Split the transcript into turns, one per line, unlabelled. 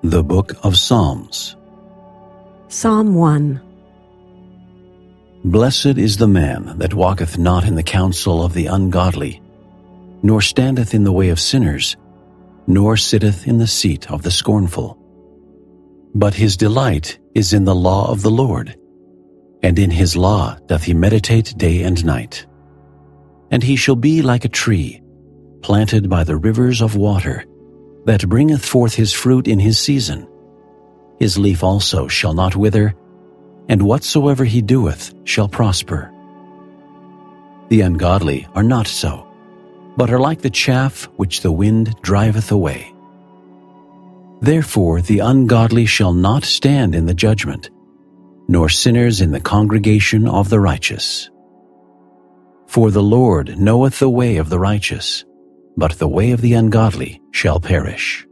The Book of Psalms.
Psalm 1.
Blessed is the man that walketh not in the counsel of the ungodly, nor standeth in the way of sinners, nor sitteth in the seat of the scornful. But his delight is in the law of the Lord, and in his law doth he meditate day and night. And he shall be like a tree, planted by the rivers of water, that bringeth forth his fruit in his season. His leaf also shall not wither, and whatsoever he doeth shall prosper. The ungodly are not so, but are like the chaff which the wind driveth away. Therefore the ungodly shall not stand in the judgment, nor sinners in the congregation of the righteous. For the Lord knoweth the way of the righteous, but the way of the ungodly shall perish.